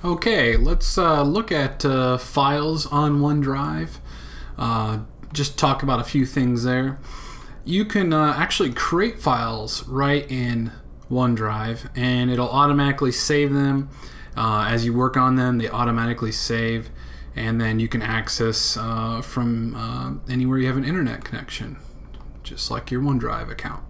Okay, let's look at files on OneDrive. Just talk about a few things there. You can actually create files right in OneDrive, and it'll automatically save them. As you work on them, they automatically save, and then you can access from anywhere you have an internet connection, just like your OneDrive account.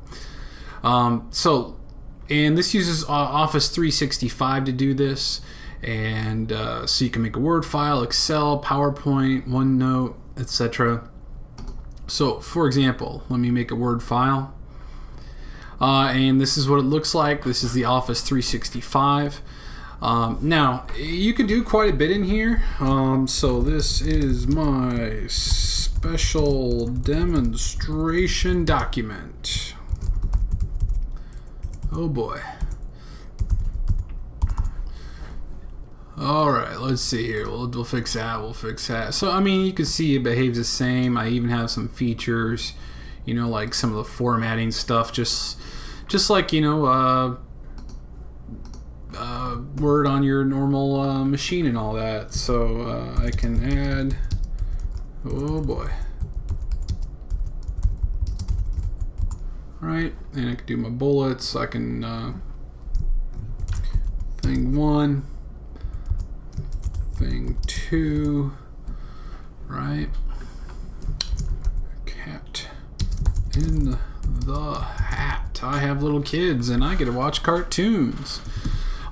And this uses Office 365 to do this. And so you can make a Word file, Excel, PowerPoint, OneNote, etc. So for example, let me make a Word file. And this is what it looks like. This is the Office 365. Now, you can do quite a bit in here. So this is my special demonstration document. Oh boy. Alright, let's see here. We'll fix that. We'll fix that. So, I mean, you can see it behaves the same. I even have some features, you know, like some of the formatting stuff, just like, you know, Word on your normal machine and all that. So, I can add, oh boy. Right, and I can do my bullets. I can, thing 1. Thing 2, right? Cat in the hat. I have little kids and I get to watch cartoons.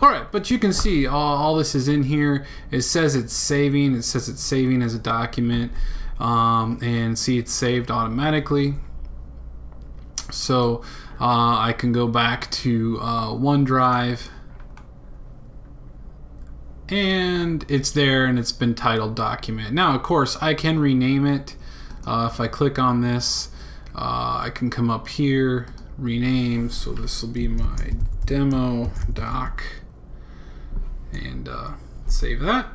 Alright, but you can see all this is in here. It says it's saving. It says it's saving as a document. And see, it's saved automatically. So I can go back to OneDrive. And it's there, and it's been titled document. Now, of course, I can rename it. If I click on this, I can come up here, rename. So this will be my demo doc, and save that.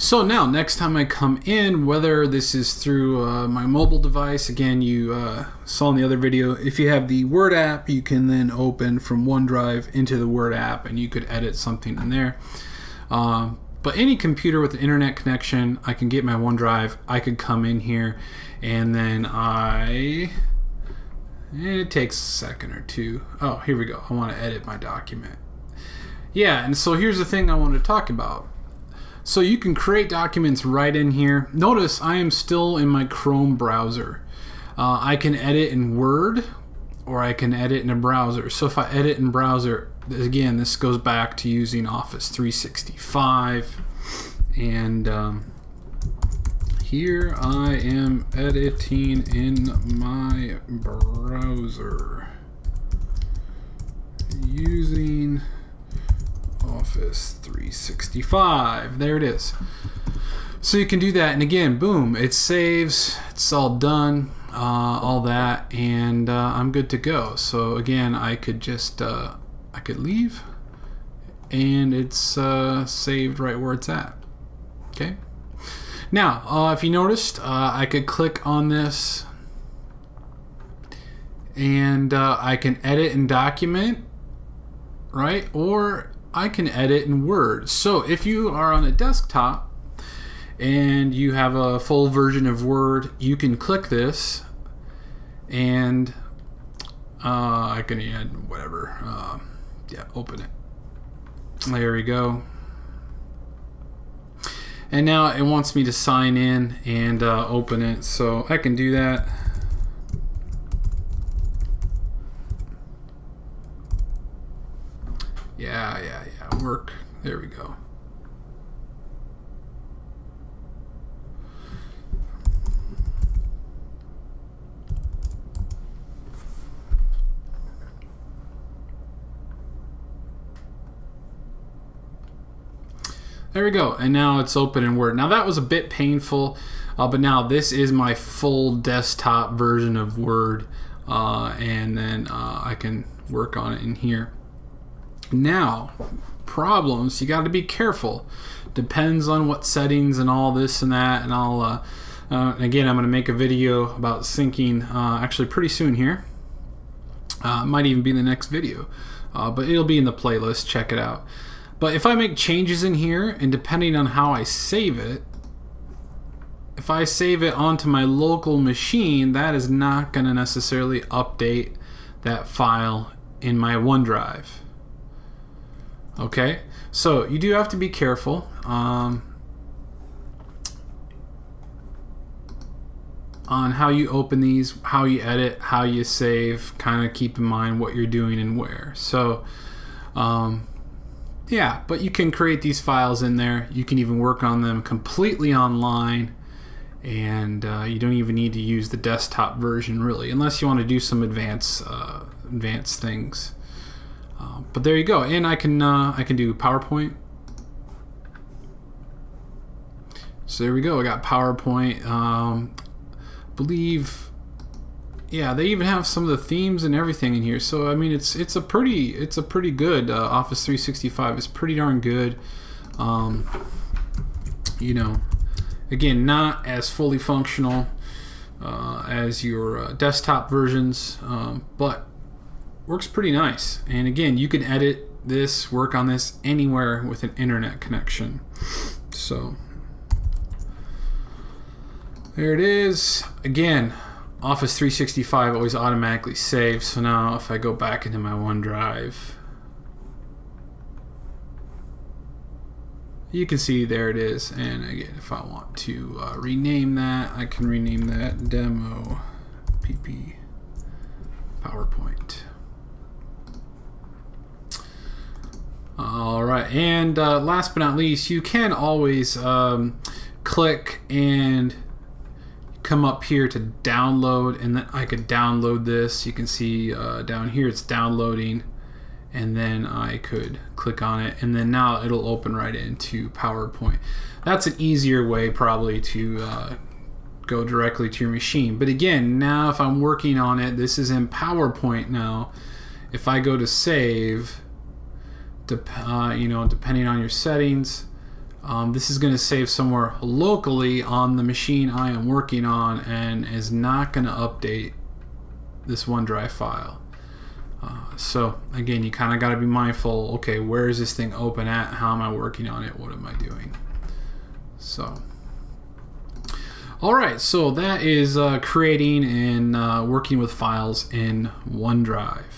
So now, next time I come in, whether this is through my mobile device, again, you saw in the other video, if you have the Word app, you can then open from OneDrive into the Word app, and you could edit something in there. But any computer with an internet connection, I can get my OneDrive, I could come in here, and then it takes a second or two. Oh, here we go. I want to edit my document. Yeah, and so here's the thing I want to talk about. So you can create documents right in here. Notice I am still in my Chrome browser. I can edit in Word, or I can edit in a browser. So if I edit in browser, again, this goes back to using Office 365. And here I am editing in my browser using Office 365. There it is. So you can do that, and again, boom, it saves. It's all done, all that, and I'm good to go. So again, I could just I could leave, and it's saved right where it's at. Okay. Now, if you noticed, I could click on this, and I can edit in document, right? Or I can edit in Word. So if you are on a desktop and you have a full version of Word, you can click this, and I can add whatever. Yeah, open it. There we go. And now it wants me to sign in and open it, so I can do that. Yeah, work. There we go. There we go, and now it's open in Word. Now that was a bit painful, but now this is my full desktop version of Word, and then I can work on it in here. Now, problems, you got to be careful. Depends on what settings and all this and that, and I'll again, I'm going to make a video about syncing actually pretty soon here. Might even be in the next video, but it'll be in the playlist. Check it out. But if I make changes in here, and depending on how I save it, if I save it onto my local machine, that is not going to necessarily update that file in my OneDrive. Okay, so you do have to be careful on how you open these, how you edit, how you save. Kind of keep in mind what you're doing and where. So yeah, but you can create these files in there. You can even work on them completely online, and you don't even need to use the desktop version really, unless you want to do some advanced things. But there you go, and I can do PowerPoint. So there we go. I got PowerPoint. Believe, yeah, they even have some of the themes and everything in here. So I mean, it's a pretty good Office 365. It's pretty darn good. You know, again, not as fully functional as your desktop versions, but works pretty nice. And again, you can edit this, work on this anywhere with an internet connection. So there it is. Again, Office 365 always automatically saves. So now if I go back into my OneDrive, you can see there it is. And again, if I want to rename that, I can rename that Demo PP PowerPoint. All right, and last but not least, you can always click and come up here to download, and then I could download this. You can see down here it's downloading, and then I could click on it, and then now it'll open right into PowerPoint. That's an easier way probably to go directly to your machine. But again, now if I'm working on it, this is in PowerPoint now. If I go to save, you know, depending on your settings, this is going to save somewhere locally on the machine I am working on, and is not going to update this OneDrive file. So again, you kind of got to be mindful. Okay, where is this thing open at? How am I working on it? What am I doing? So, all right. So that is creating and working with files in OneDrive.